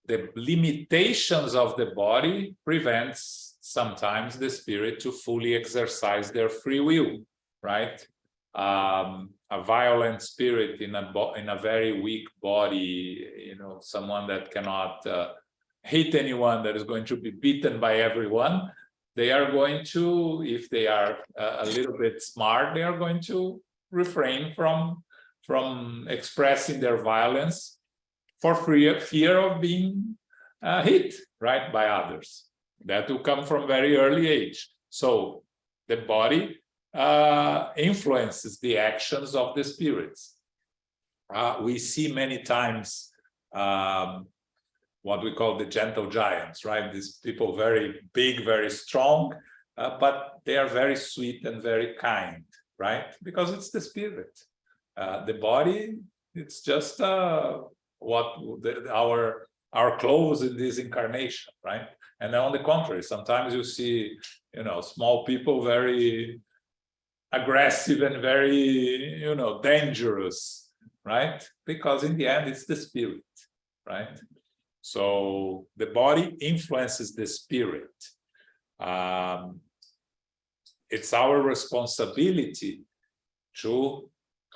the limitations of the body prevents sometimes the spirit to fully exercise their free will, right? A violent spirit in a very weak body, you know, someone that cannot hate anyone, that is going to be beaten by everyone, they are going to, if they are a little bit smart, they are going to refrain from expressing their violence for fear of being hit, right, by others. That will come from very early age. So the body influences the actions of the spirits. We see many times what we call the gentle giants, right? These people very big, very strong, but they are very sweet and very kind, right? Because it's the spirit. The body, it's just our clothes in this incarnation, right? And on the contrary, sometimes you see, you know, small people very aggressive and very, you know, dangerous, right? Because in the end, it's the spirit, right? So the body influences the spirit. It's our responsibility to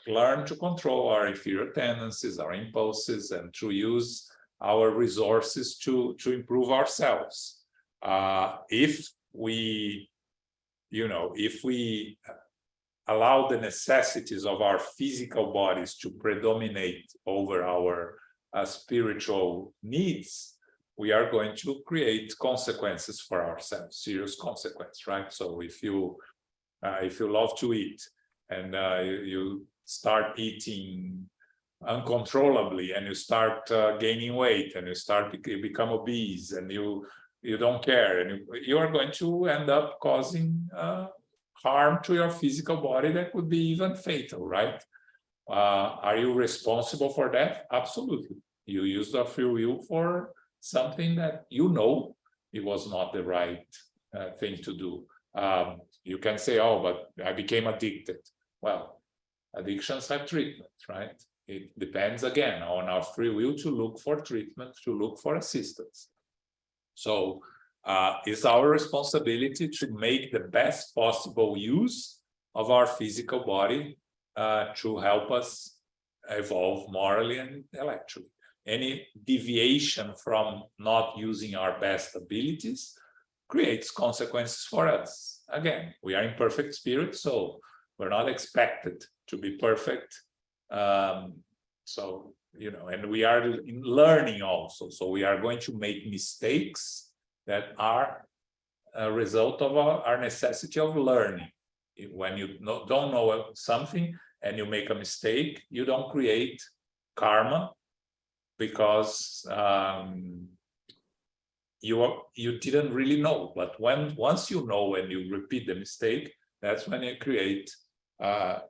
learn to control our inferior tendencies, our impulses, and to use our resources to improve ourselves. If we, you know, if we allow the necessities of our physical bodies to predominate over our spiritual needs, we are going to create consequences for ourselves, serious consequence, right? So if you love to eat and you start eating uncontrollably and you start gaining weight and you become obese and you don't care, and you are going to end up causing harm to your physical body that could be even fatal, right? Are you responsible for that? Absolutely. You used your free will for something that you know it was not the right thing to do. You can say, oh, but I became addicted. Well, addictions have treatment, right? It depends again on our free will to look for treatment, to look for assistance. So it's our responsibility to make the best possible use of our physical body to help us evolve morally and intellectually. Any deviation from not using our best abilities creates consequences for us. Again, we are imperfect spirits, so we're not expected to be perfect. So, you know, and we are learning also. So we are going to make mistakes that are a result of our necessity of learning. When you don't know something and you make a mistake, you don't create karma because you didn't really know. But once you know and you repeat the mistake, that's when you create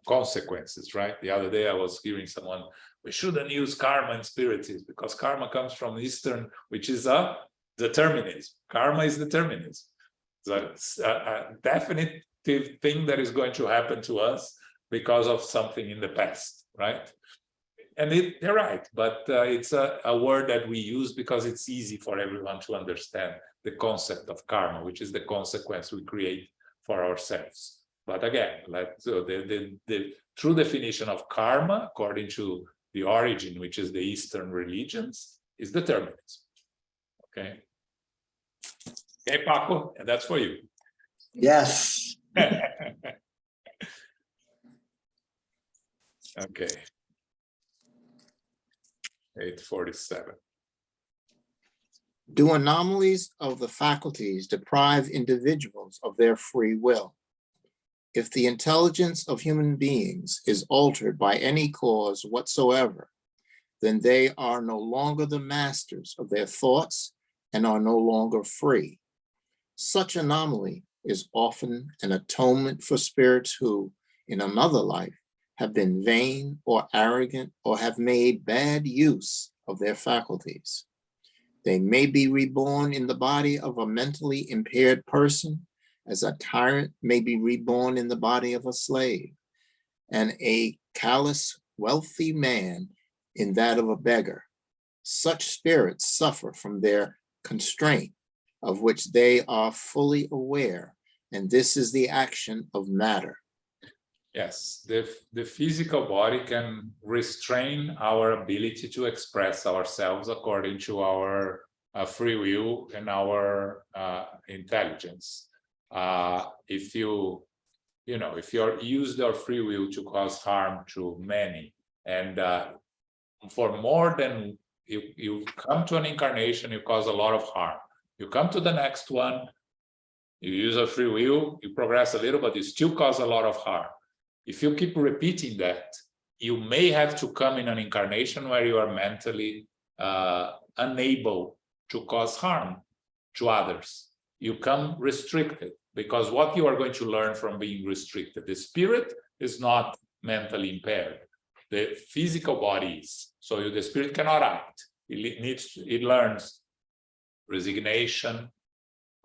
consequences, right? The other day I was hearing someone, we shouldn't use karma in spiritism because karma comes from Eastern, which is a determinism. Karma is determinism. It's a definitive thing that is going to happen to us because of something in the past, right? And they're right, but it's a word that we use because it's easy for everyone to understand the concept of karma, which is the consequence we create for ourselves. But again, the true definition of karma, according to the origin, which is the Eastern religions, is determinism. Okay. Okay, Paco, and that's for you. Yes. Okay. 847. Do anomalies of the faculties deprive individuals of their free will? If the intelligence of human beings is altered by any cause whatsoever, then they are no longer the masters of their thoughts and are no longer free. Such anomaly is often an atonement for spirits who, in another life, have been vain or arrogant or have made bad use of their faculties. They may be reborn in the body of a mentally impaired person, as a tyrant may be reborn in the body of a slave, and a callous, wealthy man in that of a beggar. Such spirits suffer from their constraint, of which they are fully aware, and this is the action of matter. Yes, the physical body can restrain our ability to express ourselves according to our free will and our intelligence. If you use your free will to cause harm to many, and for more than you come to an incarnation, you cause a lot of harm. You come to the next one, you use a free will, you progress a little, but you still cause a lot of harm. If you keep repeating that, you may have to come in an incarnation where you are mentally unable to cause harm to others. You come restricted, because what you are going to learn from being restricted, the spirit is not mentally impaired. The physical body is. So the spirit cannot act. It learns resignation,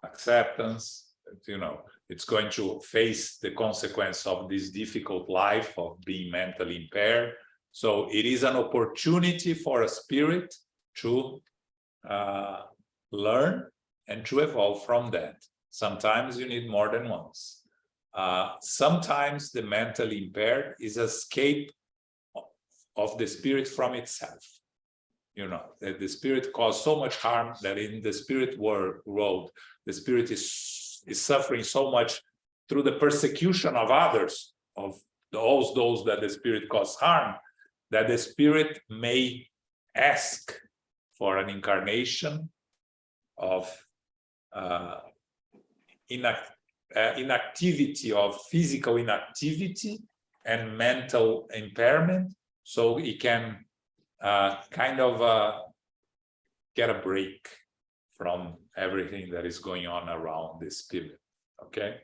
acceptance, it's going to face the consequence of this difficult life of being mentally impaired. So it is an opportunity for a spirit to learn and to evolve from that. Sometimes you need more than once. Sometimes the mentally impaired is escape of the spirit from itself. That the spirit caused so much harm that in the spirit world, the spirit is suffering so much through the persecution of others, of those that the spirit caused harm, that the spirit may ask for an incarnation of inactivity, of physical inactivity and mental impairment, so he can get a break from everything that is going on around the spirit. Okay.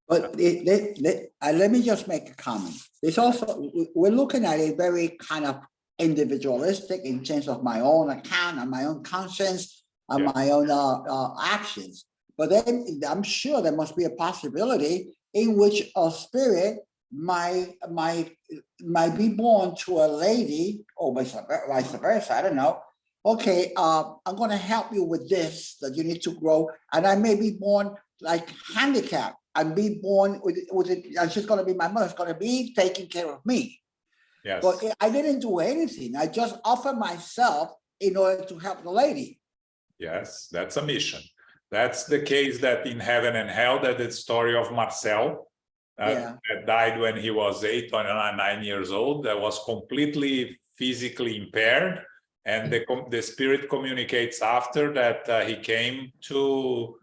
But let me just make a comment. It's also, we're looking at it very kind of individualistic in terms of my own account and my own conscience and my own actions. But then I'm sure there must be a possibility in which a spirit might be born to a lady, or vice versa, I don't know. Okay, I'm going to help you with this, that you need to grow, and I may be born like handicapped and be born with it, and she's going to be my mother, she's going to be taking care of me. Yes. But I didn't do anything. I just offered myself in order to help the lady. Yes, that's a mission. That's the case that in Heaven and Hell, that the story of Marcel, that died when he was 8 or 9 years old, that was completely physically impaired. And the spirit communicates after that he came to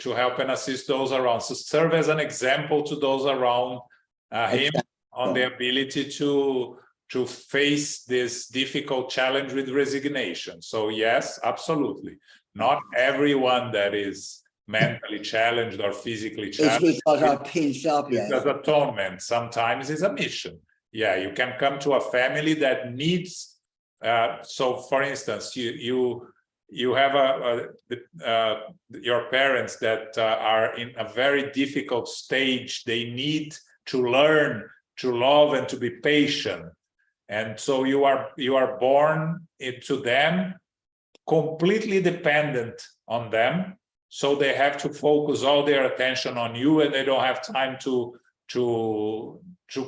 help and assist those around, to serve as an example to those around him on the ability to face this difficult challenge with resignation. So yes, absolutely. Not everyone that is mentally challenged or physically challenged. It's because of himself. It's an atonement. Sometimes it's a mission. Yeah, you can come to a family that needs. So, for instance, you have your parents that are in a very difficult stage. They need to learn to love and to be patient, and so you are born into them, completely dependent on them. So they have to focus all their attention on you, and they don't have time to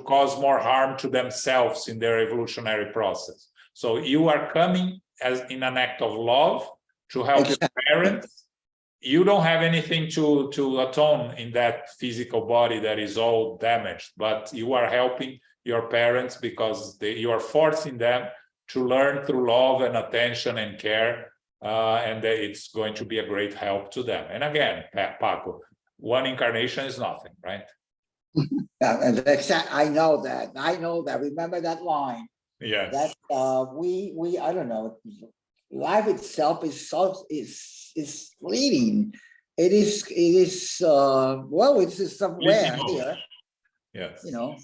cause more harm to themselves in their evolutionary process. So you are coming as in an act of love to help your parents you don't have anything to atone in that physical body that is all damaged, but you are helping your parents because you are forcing them to learn through love and attention and care, and that it's going to be a great help to them. And again, Paco, one incarnation is nothing, right? Yeah, and I know that. Remember that line. Yes. That I don't know. Life itself is fleeting. It is well, it's just somewhere Fleeting here, Yes. you know.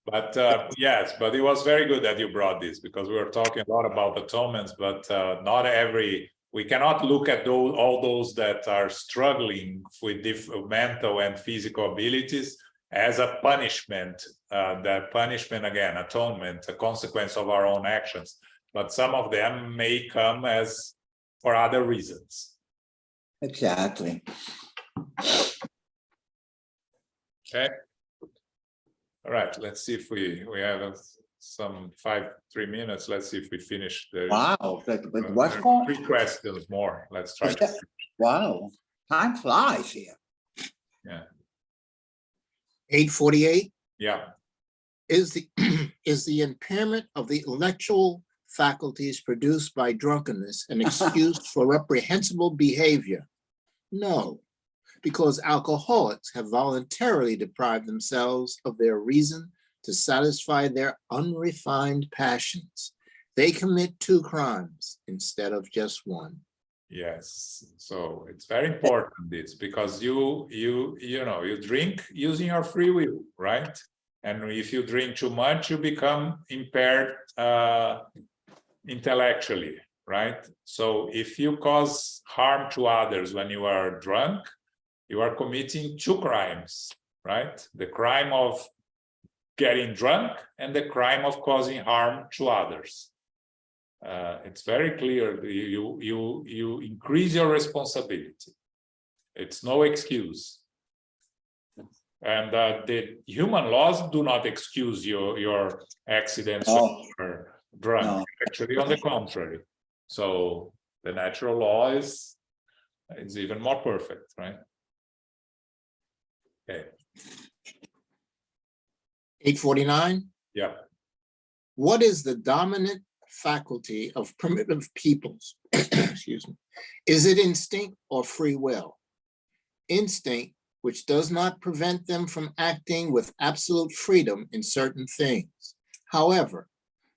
But yes, but it was very good that you brought this, because we were talking a lot about atonements, but not every, we cannot look at all those that are struggling with mental and physical abilities as a punishment. That punishment, again, atonement, a consequence of our own actions. But some of them may come as for other reasons. Exactly. Okay. All right, let's see if we have some 3 minutes. Let's see if we finish the Wow. But what's going? 3 questions more. Let's try to. Wow. Time flies here. Yeah. 848 Yeah. is the impairment of the intellectual faculties produced by drunkenness an excuse for reprehensible behavior? No, because alcoholics have voluntarily deprived themselves of their reason to satisfy their unrefined passions. They commit 2 crimes instead of just 1. Yes. So it's very important this, because you drink using your free will, right? And if you drink too much, you become impaired intellectually, right? So if you cause harm to others when you are drunk, you are committing 2 crimes, right? The crime of getting drunk and the crime of causing harm to others. It's very clear. You increase your responsibility. It's no excuse. And the human laws do not excuse your accidents when you're drunk. No. Actually, on the contrary. So the natural law is even more perfect, right? Okay. 849. Yeah. What is the dominant faculty of primitive peoples? Excuse me. Is it instinct or free will? Instinct, which does not prevent them from acting with absolute freedom in certain things. However,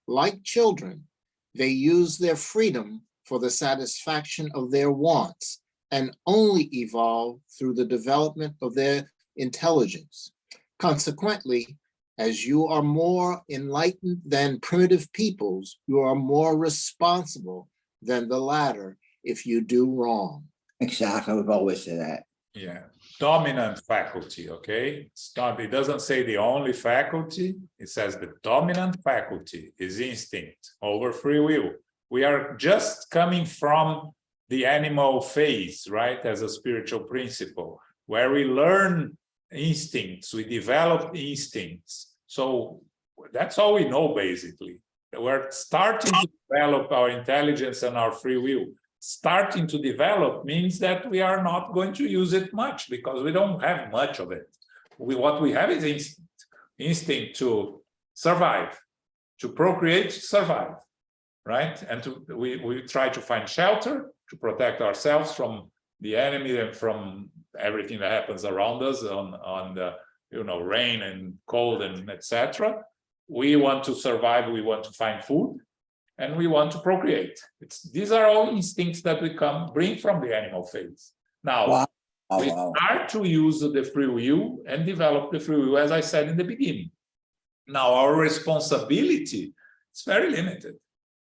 like children, they use their freedom for the satisfaction of their wants and only evolve through the development of their intelligence. Consequently, as you are more enlightened than primitive peoples, you are more responsible than the latter if you do wrong. Exactly. We've always said that. Yeah. Dominant faculty, okay? It doesn't say the only faculty. It says the dominant faculty is instinct over free will. We are just coming from the animal phase, right? As a spiritual principle, where we learn instincts, we develop instincts. So that's all we know, basically. We're starting to develop our intelligence and our free will. Starting to develop means that we are not going to use it much because we don't have much of it. What we have is instinct to survive, to procreate, to survive, right? And we try to find shelter to protect ourselves from the enemy and from everything that happens around us on the rain and cold and etc. We want to survive, we want to find food, and we want to procreate. These are all instincts that we bring from the animal phase. Now, we start to use the free will and develop the free will, as I said in the beginning. Now, our responsibility is very limited,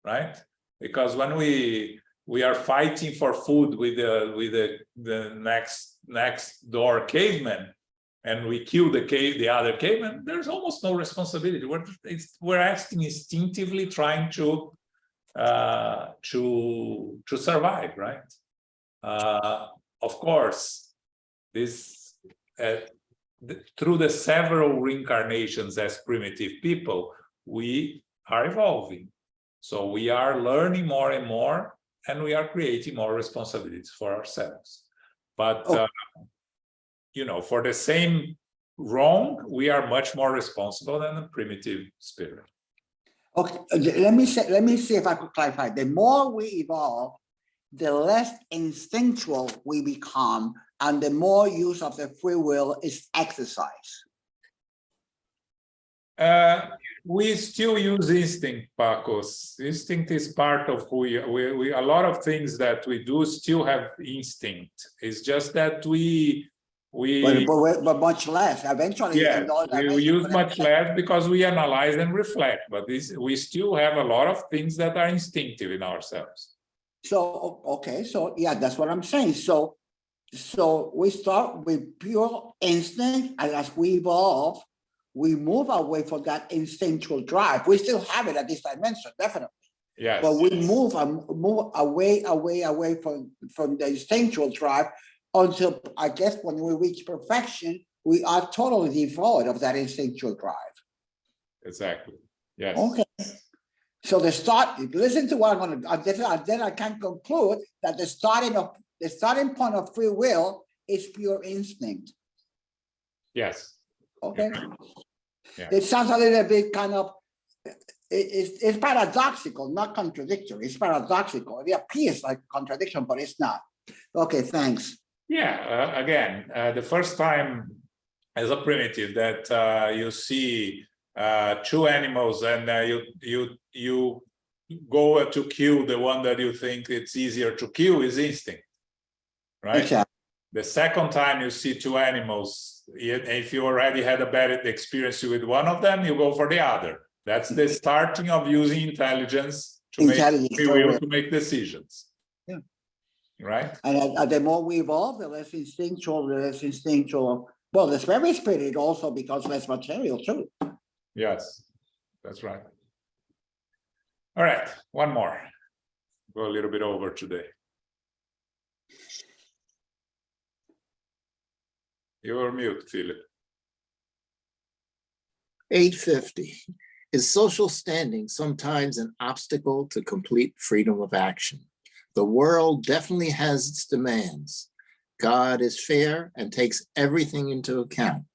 right? Because when we are fighting for food with the next door caveman, and we kill the other caveman, there's almost no responsibility. We're acting instinctively, trying to survive, right? Of course, this through the several reincarnations as primitive people, we are evolving. So we are learning more and more, and we are creating more responsibilities for ourselves. But Oh. For the same wrong, we are much more responsible than a primitive spirit. Okay, let me see if I could clarify. The more we evolve, the less instinctual we become, and the more use of the free will is exercised. We still use instinct, Pacos. Instinct is part of who we a lot of things that we do still have instinct. It's just that we But much less. Eventually, yes, in those we dimensions, use but much less because we analyze and reflect, but we still have a lot of things that are instinctive in ourselves. So, okay, so yeah, that's what I'm saying. So we start with pure instinct, and as we evolve, we move away from that instinctual drive. We still have it at this dimension, definitely. Yes. But we move away from the instinctual drive until, I guess, when we reach perfection, we are totally devoid of that instinctual drive. Exactly. Yes. Okay. So listen to what I'm going to, then I can conclude that the starting point of free will is pure instinct. Yes. Okay. Yeah. It sounds a little bit kind of, it's paradoxical, not contradictory. It's paradoxical. It appears like contradiction, but it's not. Okay, thanks. Yeah. Again, the first time as a primitive that you see two animals and you go to kill the one that you think it's easier to kill is instinct, right? Exactly. The second time you see two animals, if you already had a bad experience with one of them, you go for the other. That's the starting of using intelligence to make decisions. Yeah. Right. And the more we evolve, the less instinctual. Well, there's very spirit also because less material too. Yes, that's right. All right, one more. Go a little bit over today. You're mute, Philip. 850. Is social standing sometimes an obstacle to complete freedom of action? The world definitely has its demands. God is fair and takes everything into account,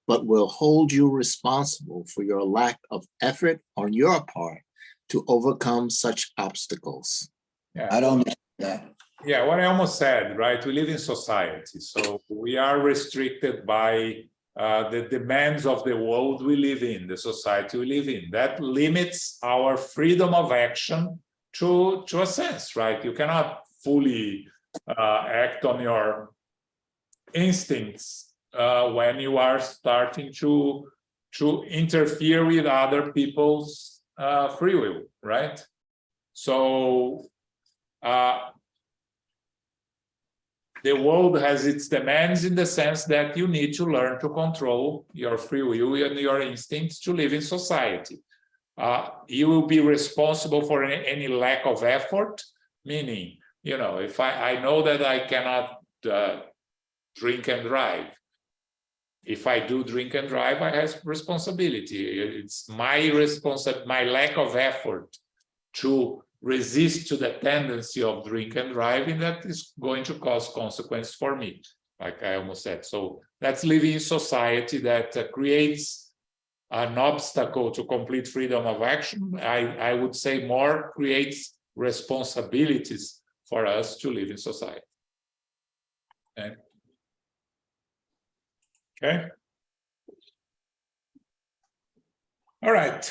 but will hold you responsible for your lack of effort on your part to overcome such obstacles. Yeah. I don't understand that. Yeah, what I almost said, right? We live in society, so we are restricted by the demands of the world we live in, the society we live in. That limits our freedom of action to a sense, right? You cannot fully act on your instincts when you are starting to interfere with other people's free will, right? So the world has its demands in the sense that you need to learn to control your free will and your instincts to live in society. You will be responsible for any lack of effort, meaning, if I know that I cannot drink and drive. If I do drink and drive, I have responsibility. It's my lack of effort to resist to the tendency of drink and driving that is going to cause consequence for me, like I almost said. So that's living in society that creates an obstacle to complete freedom of action. I would say more creates responsibilities for us to live in society. Okay. All right.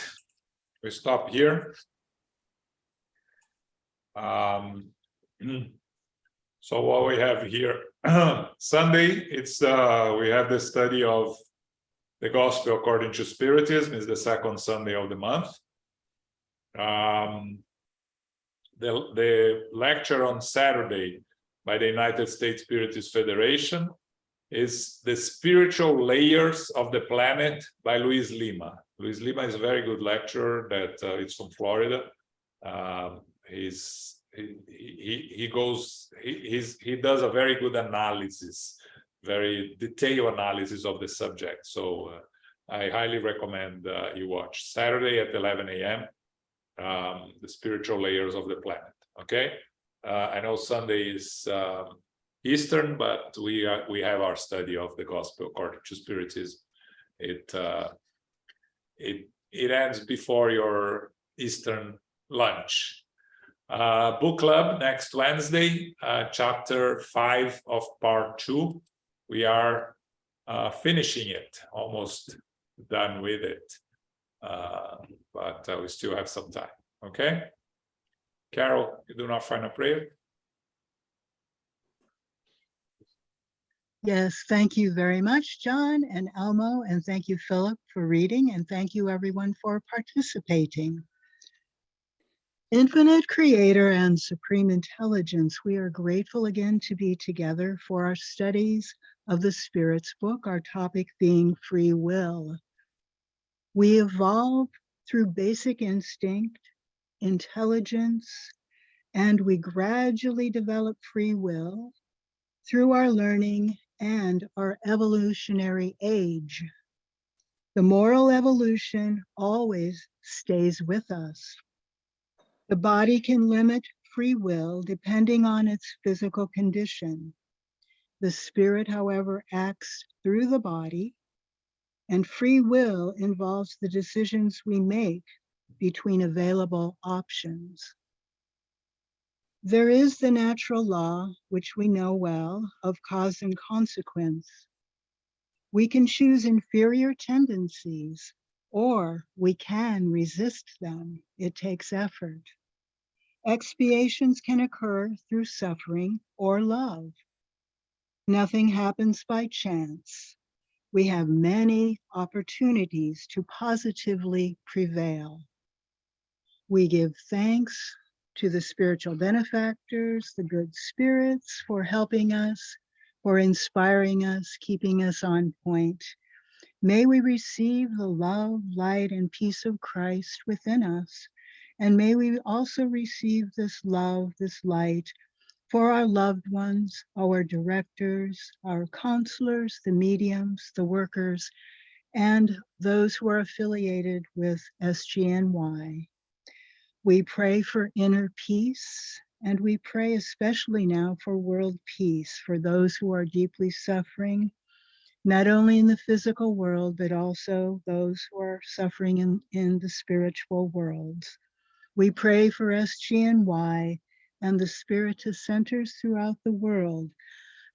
We stop here. So what we have here, Sunday, it's we have the study of the Gospel according to Spiritism. Is the second Sunday of the month. The lecture on Saturday by the United States Spiritist Federation is The Spiritual Layers of the Planet by Luis Lima. Luis Lima is a very good lecturer that it's from Florida. He does a very good analysis, very detailed analysis of the subject. So I highly recommend you watch Saturday at 11 a.m. The Spiritual Layers of the Planet. Okay. I know Sunday is Eastern, but we have our study of the Gospel according to Spiritism. It ends before your Eastern lunch. Book club next Wednesday, chapter 5 of part 2. We are finishing it, almost done with it, but we still have some time. Okay, Carol, you do not find a prayer. Yes, thank you very much, John and Elmo, and thank you, Philip, for reading, and thank you, everyone, for participating. Infinite Creator and Supreme Intelligence, we are grateful again to be together for our studies of the Spirit's book, our topic being free will. We evolve through basic instinct, intelligence, and we gradually develop free will through our learning and our evolutionary age. The moral evolution always stays with us. The body can limit free will depending on its physical condition. The spirit, however, acts through the body, and free will involves the decisions we make between available options. There is the natural law, which we know well, of cause and consequence. We can choose inferior tendencies, or we can resist them. It takes effort. Expiations can occur through suffering or love. Nothing happens by chance. We have many opportunities to positively prevail. We give thanks to the spiritual benefactors, the good spirits, for helping us, for inspiring us, keeping us on point. May we receive the love, light, and peace of Christ within us. And may we also receive this love, this light for our loved ones, our directors, our counselors, the mediums, the workers, and those who are affiliated with SGNY. We pray for inner peace, and we pray especially now for world peace, for those who are deeply suffering, not only in the physical world, but also those who are suffering in the spiritual worlds. We pray for SGNY and the Spiritist centers throughout the world,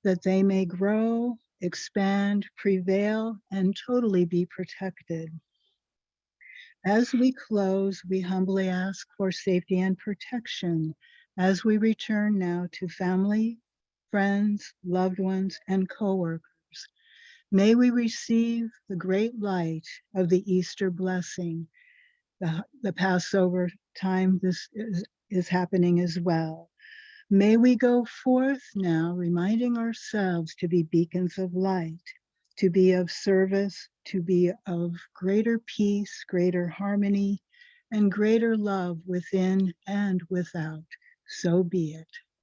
that they may grow, expand, prevail, and totally be protected. As we close, we humbly ask for safety and protection as we return now to family, friends, loved ones, and co-workers. May we receive the great light of the Easter blessing. The Passover time, this is happening as well. May we go forth now, reminding ourselves to be beacons of light, to be of service, to be of greater peace, greater harmony, and greater love within and without. So be it.